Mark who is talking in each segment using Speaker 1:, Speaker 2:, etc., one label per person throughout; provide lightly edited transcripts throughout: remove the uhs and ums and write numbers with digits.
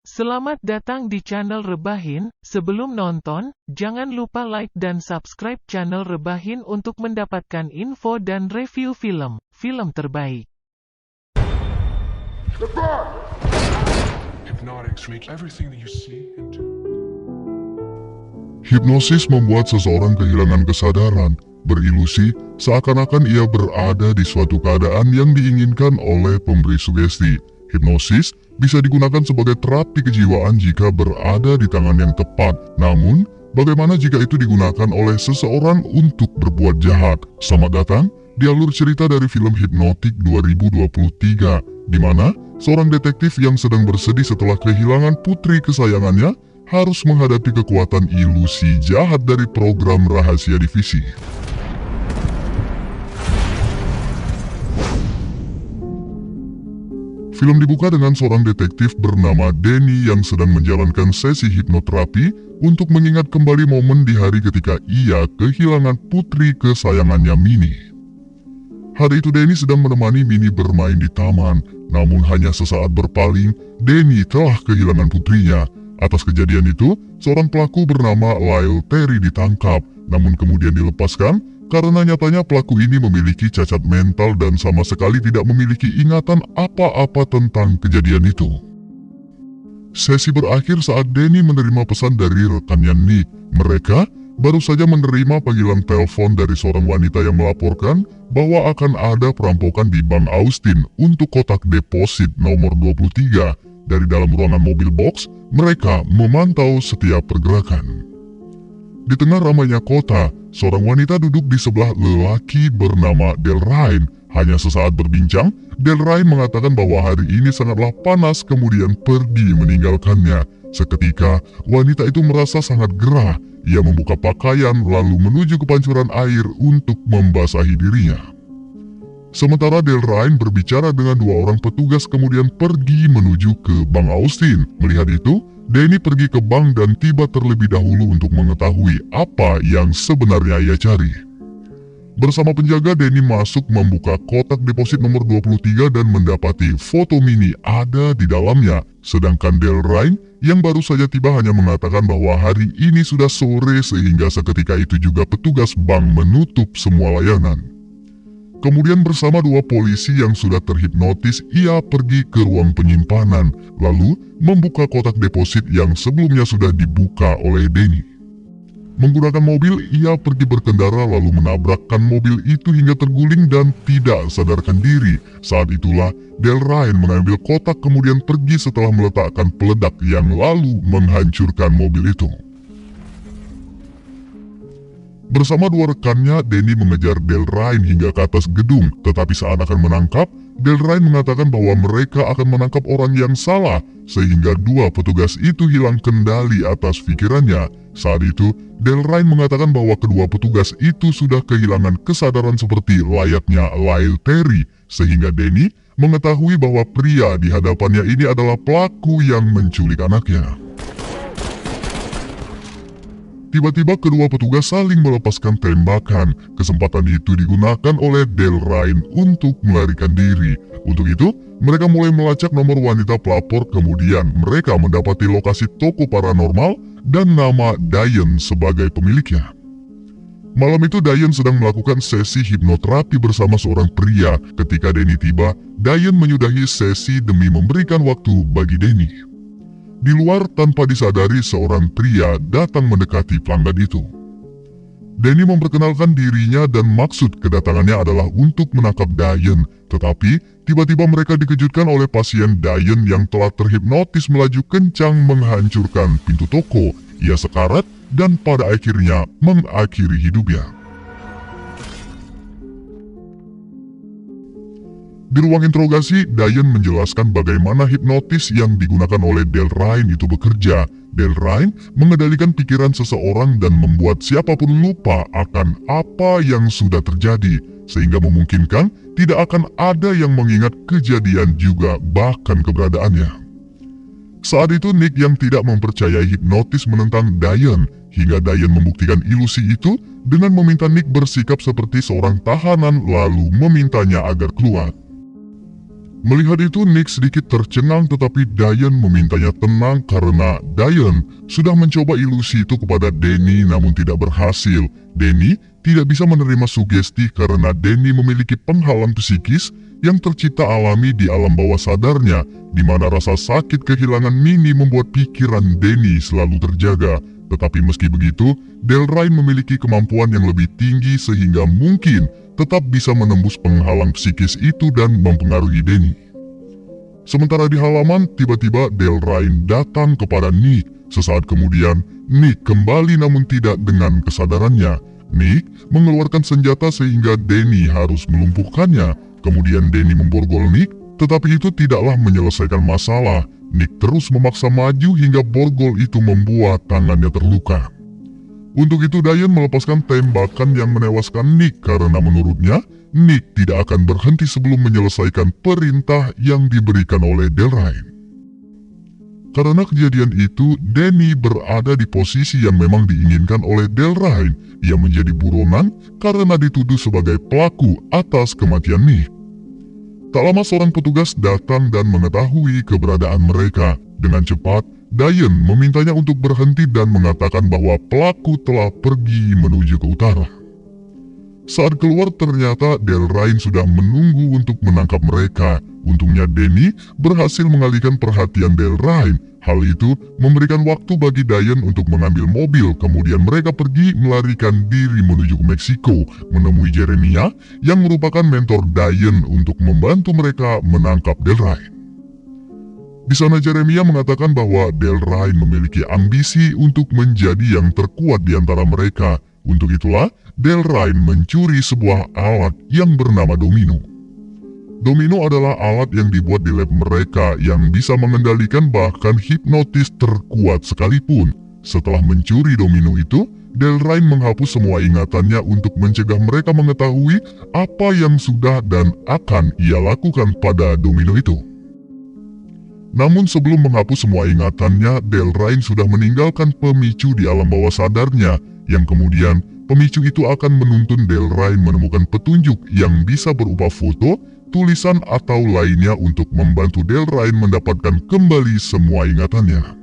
Speaker 1: Selamat datang di channel Rebahin. Sebelum nonton, jangan lupa like dan subscribe channel Rebahin untuk mendapatkan info dan review film terbaik.
Speaker 2: Hypnotics make everything that you see into.
Speaker 3: Hipnosis membuat seseorang kehilangan kesadaran, berilusi, seakan-akan ia berada di suatu keadaan yang diinginkan oleh pemberi sugesti. Hipnosis bisa digunakan sebagai terapi kejiwaan jika berada di tangan yang tepat. Namun, bagaimana jika itu digunakan oleh seseorang untuk berbuat jahat? Selamat datang di alur cerita dari film Hipnotik 2023, di mana seorang detektif yang sedang bersedih setelah kehilangan putri kesayangannya harus menghadapi kekuatan ilusi jahat dari program rahasia divisi. Film dibuka dengan seorang detektif bernama Denny yang sedang menjalankan sesi hipnoterapi untuk mengingat kembali momen di hari ketika ia kehilangan putri kesayangannya Minnie. Hari itu Denny sedang menemani Minnie bermain di taman, namun hanya sesaat berpaling, Denny telah kehilangan putrinya. Atas kejadian itu, seorang pelaku bernama Lyle Terry ditangkap, namun kemudian dilepaskan karena nyatanya pelaku ini memiliki cacat mental dan sama sekali tidak memiliki ingatan apa-apa tentang kejadian itu. Sesi berakhir saat Denny menerima pesan dari rekannya Nick. Mereka baru saja menerima panggilan telepon dari seorang wanita yang melaporkan bahwa akan ada perampokan di Bank Austin untuk kotak deposit nomor 23. Dari dalam ruangan mobil box, mereka memantau setiap pergerakan. Di tengah ramainya kota, seorang wanita duduk di sebelah lelaki bernama Delrain. Hanya sesaat berbincang, Delrain mengatakan bahwa hari ini sangatlah panas kemudian pergi meninggalkannya. Seketika, wanita itu merasa sangat gerah. Ia membuka pakaian lalu menuju ke pancuran air untuk membasahi dirinya. Sementara Delrain berbicara dengan dua orang petugas kemudian pergi menuju ke Bank Austin. Melihat itu, Denny pergi ke bank dan tiba terlebih dahulu untuk mengetahui apa yang sebenarnya ia cari. Bersama penjaga, Denny masuk membuka kotak deposit nomor 23 dan mendapati foto Minnie ada di dalamnya. Sedangkan Delrain yang baru saja tiba hanya mengatakan bahwa hari ini sudah sore sehingga seketika itu juga petugas bank menutup semua layanan. Kemudian bersama dua polisi yang sudah terhipnotis, ia pergi ke ruang penyimpanan, lalu membuka kotak deposit yang sebelumnya sudah dibuka oleh Denny. Menggunakan mobil, ia pergi berkendara lalu menabrakkan mobil itu hingga terguling dan tidak sadarkan diri. Saat itulah, Delrain mengambil kotak kemudian pergi setelah meletakkan peledak yang lalu menghancurkan mobil itu. Bersama dua rekannya, Denny mengejar Delrain hingga ke atas gedung. Tetapi saat akan menangkap, Delrain mengatakan bahwa mereka akan menangkap orang yang salah, sehingga dua petugas itu hilang kendali atas pikirannya. Saat itu, Delrain mengatakan bahwa kedua petugas itu sudah kehilangan kesadaran seperti layaknya Lyle Terry, sehingga Denny mengetahui bahwa pria di hadapannya ini adalah pelaku yang menculik anaknya. Tiba-tiba kedua petugas saling melepaskan tembakan. Kesempatan itu digunakan oleh Delrain untuk melarikan diri. Untuk itu, mereka mulai melacak nomor wanita pelapor. Kemudian mereka mendapati lokasi toko paranormal dan nama Diane sebagai pemiliknya. Malam itu Diane sedang melakukan sesi hipnoterapi bersama seorang pria. Ketika Denny tiba, Diane menyudahi sesi demi memberikan waktu bagi Denny. Di luar, tanpa disadari, seorang pria datang mendekati pelanggan itu. Denny memperkenalkan dirinya dan maksud kedatangannya adalah untuk menangkap Diane. Tetapi, tiba-tiba mereka dikejutkan oleh pasien Diane yang telah terhipnotis melaju kencang menghancurkan pintu toko. Ia sekarat dan pada akhirnya mengakhiri hidupnya. Di ruang interogasi, Diane menjelaskan bagaimana hipnotis yang digunakan oleh Delrain itu bekerja. Delrain mengendalikan pikiran seseorang dan membuat siapapun lupa akan apa yang sudah terjadi, sehingga memungkinkan tidak akan ada yang mengingat kejadian juga bahkan keberadaannya. Saat itu Nick yang tidak mempercayai hipnotis menentang Diane, hingga Diane membuktikan ilusi itu dengan meminta Nick bersikap seperti seorang tahanan lalu memintanya agar keluar. Melihat itu, Nick sedikit tercengang, tetapi Diane memintanya tenang karena Diane sudah mencoba ilusi itu kepada Danny namun tidak berhasil. Danny tidak bisa menerima sugesti karena Danny memiliki penghalang psikis yang tercipta alami di alam bawah sadarnya, di mana rasa sakit kehilangan Minnie membuat pikiran Danny selalu terjaga. Tetapi meski begitu, Delrine memiliki kemampuan yang lebih tinggi sehingga mungkin tetap bisa menembus penghalang psikis itu dan mempengaruhi Danny. Sementara di halaman, tiba-tiba Delrine datang kepada Nick. Sesaat kemudian, Nick kembali namun tidak dengan kesadarannya. Nick mengeluarkan senjata sehingga Danny harus melumpuhkannya. Kemudian Danny memborgol Nick, tetapi itu tidaklah menyelesaikan masalah. Nick terus memaksa maju hingga borgol itu membuat tangannya terluka. Untuk itu Diane melepaskan tembakan yang menewaskan Nick karena menurutnya Nick tidak akan berhenti sebelum menyelesaikan perintah yang diberikan oleh Delrine. Karena kejadian itu, Danny berada di posisi yang memang diinginkan oleh Delrine. Ia menjadi buronan karena dituduh sebagai pelaku atas kematian Nick. Tak lama seorang petugas datang dan mengetahui keberadaan mereka. Dengan cepat, Diane memintanya untuk berhenti dan mengatakan bahwa pelaku telah pergi menuju ke utara. Saat keluar ternyata Delrine sudah menunggu untuk menangkap mereka. Untungnya Danny berhasil mengalihkan perhatian Delrine. Hal itu memberikan waktu bagi Diane untuk mengambil mobil. Kemudian mereka pergi melarikan diri menuju ke Meksiko, menemui Jeremiah yang merupakan mentor Diane untuk membantu mereka menangkap Delrine. Di sana Jeremiah mengatakan bahwa Delrine memiliki ambisi untuk menjadi yang terkuat di antara mereka. Untuk itulah, Delrine mencuri sebuah alat yang bernama domino. Domino adalah alat yang dibuat di lab mereka yang bisa mengendalikan bahkan hipnotis terkuat sekalipun. Setelah mencuri domino itu, Delrine menghapus semua ingatannya untuk mencegah mereka mengetahui apa yang sudah dan akan ia lakukan pada domino itu. Namun sebelum menghapus semua ingatannya, Delrine sudah meninggalkan pemicu di alam bawah sadarnya, yang kemudian pemicu itu akan menuntun Delrine menemukan petunjuk yang bisa berupa foto, tulisan atau lainnya untuk membantu Delrine mendapatkan kembali semua ingatannya.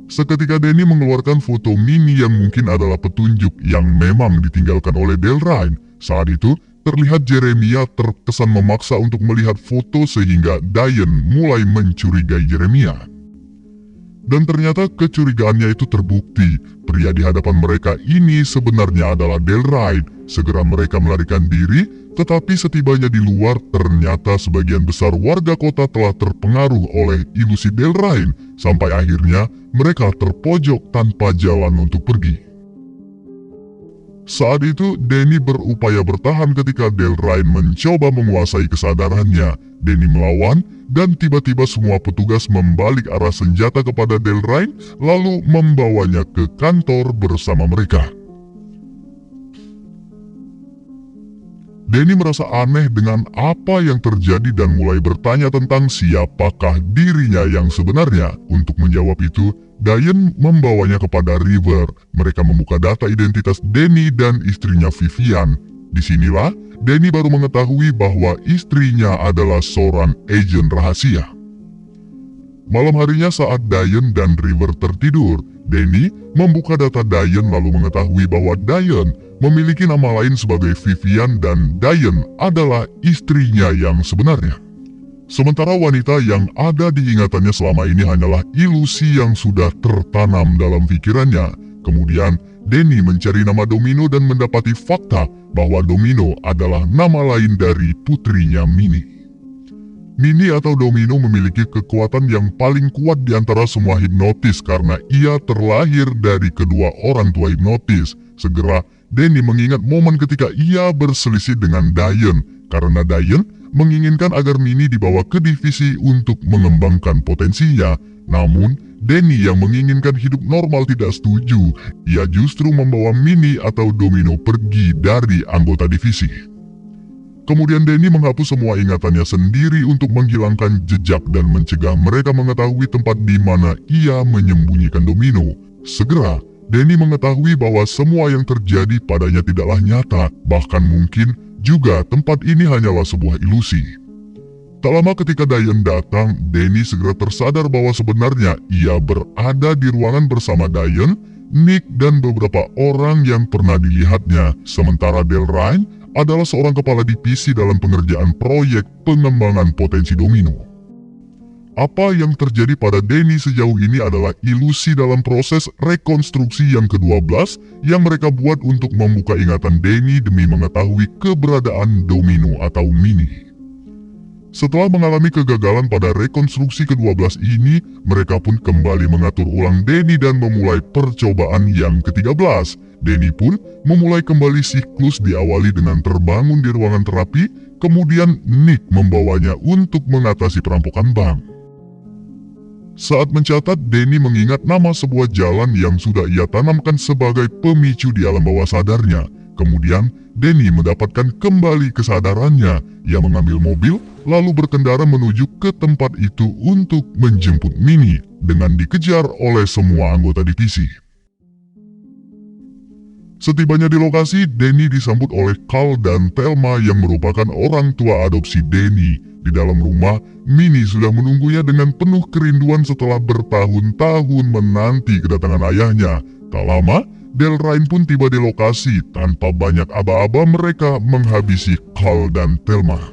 Speaker 3: Seketika Danny mengeluarkan foto Minnie yang mungkin adalah petunjuk yang memang ditinggalkan oleh Delrine. Saat itu, terlihat Jeremiah terkesan memaksa untuk melihat foto sehingga Diane mulai mencurigai Jeremiah. Dan ternyata kecurigaannya itu terbukti. Pria di hadapan mereka ini sebenarnya adalah Delrine. Segera mereka melarikan diri, tetapi setibanya di luar ternyata sebagian besar warga kota telah terpengaruh oleh ilusi Delrine. Sampai akhirnya mereka terpojok tanpa jalan untuk pergi. Saat itu, Danny berupaya bertahan ketika Delrine mencoba menguasai kesadarannya. Danny melawan, dan tiba-tiba semua petugas membalik arah senjata kepada Delrine, lalu membawanya ke kantor bersama mereka. Danny merasa aneh dengan apa yang terjadi dan mulai bertanya tentang siapakah dirinya yang sebenarnya. Untuk menjawab itu, Diane membawanya kepada River. Mereka membuka data identitas Danny dan istrinya Vivian. Disinilah Danny baru mengetahui bahwa istrinya adalah seorang agen rahasia. Malam harinya saat Diane dan River tertidur, Danny membuka data Diane lalu mengetahui bahwa Diane memiliki nama lain sebagai Vivian dan Diane adalah istrinya yang sebenarnya. Sementara wanita yang ada di ingatannya selama ini hanyalah ilusi yang sudah tertanam dalam pikirannya. Kemudian, Danny mencari nama Domino dan mendapati fakta bahwa Domino adalah nama lain dari putrinya Minnie. Minnie atau Domino memiliki kekuatan yang paling kuat di antara semua hipnotis karena ia terlahir dari kedua orang tua hipnotis. Segera, Danny mengingat momen ketika ia berselisih dengan Diane karena Diane menginginkan agar Minnie dibawa ke divisi untuk mengembangkan potensinya. Namun, Danny yang menginginkan hidup normal tidak setuju. Ia justru membawa Minnie atau Domino pergi dari anggota divisi. Kemudian Danny menghapus semua ingatannya sendiri untuk menghilangkan jejak dan mencegah mereka mengetahui tempat di mana ia menyembunyikan Domino. Segera, Danny mengetahui bahwa semua yang terjadi padanya tidaklah nyata, bahkan mungkin juga tempat ini hanyalah sebuah ilusi. Tak lama ketika Diane datang, Danny segera tersadar bahwa sebenarnya ia berada di ruangan bersama Diane, Nick, dan beberapa orang yang pernah dilihatnya. Sementara Delrine adalah seorang kepala divisi dalam pengerjaan proyek pengembangan potensi domino. Apa yang terjadi pada Danny sejauh ini adalah ilusi dalam proses rekonstruksi yang ke-12 yang mereka buat untuk membuka ingatan Danny demi mengetahui keberadaan domino atau Minnie. Setelah mengalami kegagalan pada rekonstruksi ke-12 ini, mereka pun kembali mengatur ulang Danny dan memulai percobaan yang ke-13. Danny pun memulai kembali siklus diawali dengan terbangun di ruangan terapi, kemudian Nick membawanya untuk mengatasi perampokan bank. Saat mencatat, Danny mengingat nama sebuah jalan yang sudah ia tanamkan sebagai pemicu di alam bawah sadarnya. Kemudian, Danny mendapatkan kembali kesadarannya. Ia mengambil mobil, lalu berkendara menuju ke tempat itu untuk menjemput Minnie dengan dikejar oleh semua anggota divisi. Setibanya di lokasi, Danny disambut oleh Carl dan Thelma yang merupakan orang tua adopsi Danny. Di dalam rumah, Minnie sudah menunggunya dengan penuh kerinduan setelah bertahun-tahun menanti kedatangan ayahnya. Tak lama, Delrine pun tiba di lokasi. Tanpa banyak aba-aba, mereka menghabisi Carl dan Thelma.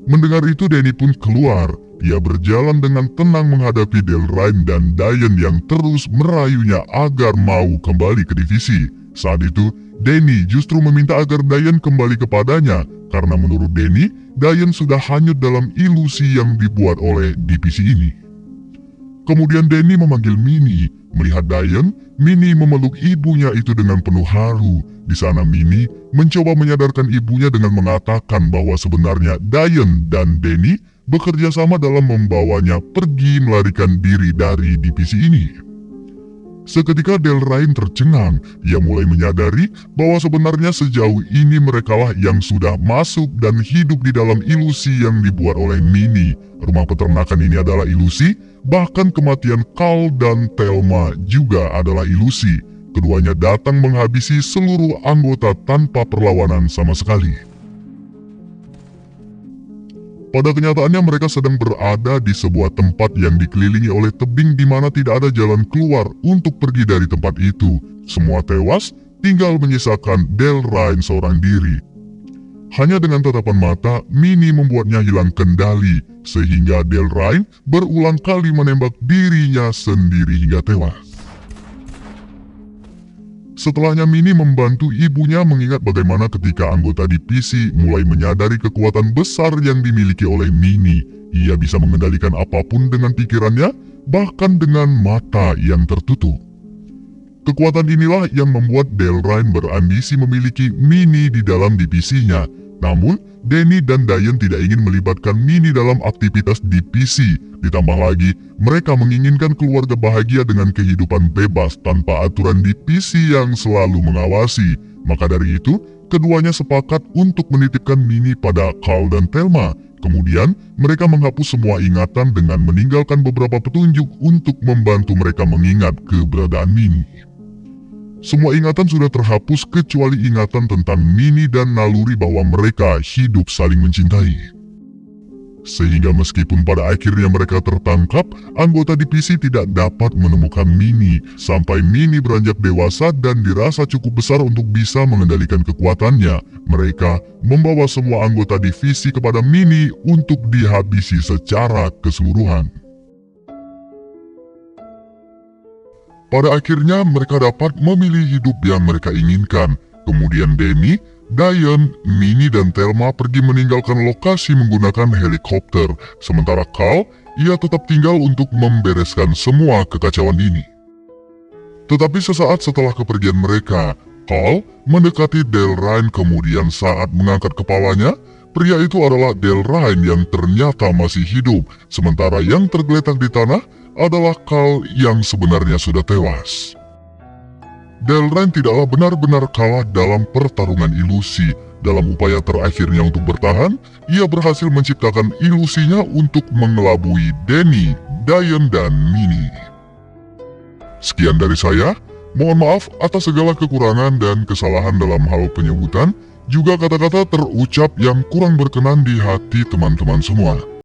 Speaker 3: Mendengar itu, Danny pun keluar. Ia berjalan dengan tenang menghadapi Delrine dan Diane yang terus merayunya agar mau kembali ke divisi. Saat itu, Danny justru meminta agar Diane kembali kepadanya, karena menurut Danny, Diane sudah hanyut dalam ilusi yang dibuat oleh divisi ini. Kemudian Danny memanggil Minnie. Melihat Diane, Minnie memeluk ibunya itu dengan penuh haru. Di sana Minnie mencoba menyadarkan ibunya dengan mengatakan bahwa sebenarnya Diane dan Danny bekerja sama dalam membawanya pergi melarikan diri dari divisi ini. Seketika Delrine tercengang. Ia mulai menyadari bahwa sebenarnya sejauh ini merekalah yang sudah masuk dan hidup di dalam ilusi yang dibuat oleh Minnie. Rumah peternakan ini adalah ilusi, bahkan kematian Carl dan Thelma juga adalah ilusi. Keduanya datang menghabisi seluruh anggota tanpa perlawanan sama sekali. Pada kenyataannya mereka sedang berada di sebuah tempat yang dikelilingi oleh tebing di mana tidak ada jalan keluar untuk pergi dari tempat itu. Semua tewas, tinggal menyisakan Delrine seorang diri. Hanya dengan tatapan mata, Minnie membuatnya hilang kendali, sehingga Delrine berulang kali menembak dirinya sendiri hingga tewas. Setelahnya Minnie membantu ibunya mengingat bagaimana ketika anggota divisi mulai menyadari kekuatan besar yang dimiliki oleh Minnie. Ia bisa mengendalikan apapun dengan pikirannya, bahkan dengan mata yang tertutup. Kekuatan inilah yang membuat Delrine berambisi memiliki Minnie di dalam divisinya. Namun, Danny dan Diane tidak ingin melibatkan Minnie dalam aktivitas divisi. Ditambah lagi, mereka menginginkan keluarga bahagia dengan kehidupan bebas tanpa aturan divisi yang selalu mengawasi. Maka dari itu, keduanya sepakat untuk menitipkan Minnie pada Carl dan Thelma. Kemudian, mereka menghapus semua ingatan dengan meninggalkan beberapa petunjuk untuk membantu mereka mengingat keberadaan Minnie. Semua ingatan sudah terhapus kecuali ingatan tentang Minnie dan naluri bahwa mereka hidup saling mencintai. Sehingga meskipun pada akhirnya mereka tertangkap, anggota divisi tidak dapat menemukan Minnie sampai Minnie beranjak dewasa dan dirasa cukup besar untuk bisa mengendalikan kekuatannya. Mereka membawa semua anggota divisi kepada Minnie untuk dihabisi secara keseluruhan. Pada akhirnya mereka dapat memilih hidup yang mereka inginkan. Kemudian Danny, Diane, Minnie, dan Thelma pergi meninggalkan lokasi menggunakan helikopter. Sementara Carl, ia tetap tinggal untuk membereskan semua kekacauan ini. Tetapi sesaat setelah kepergian mereka, Carl mendekati Delrine, kemudian saat mengangkat kepalanya, pria itu adalah Delrine yang ternyata masih hidup. Sementara yang tergeletak di tanah adalah Carl yang sebenarnya sudah tewas. Delrine tidaklah benar-benar kalah dalam pertarungan ilusi. Dalam upaya terakhirnya untuk bertahan, ia berhasil menciptakan ilusinya untuk mengelabui Danny, Diane, dan Minnie. Sekian dari saya. Mohon maaf atas segala kekurangan dan kesalahan dalam hal penyebutan. juga kata-kata terucap yang kurang berkenan di hati teman-teman semua.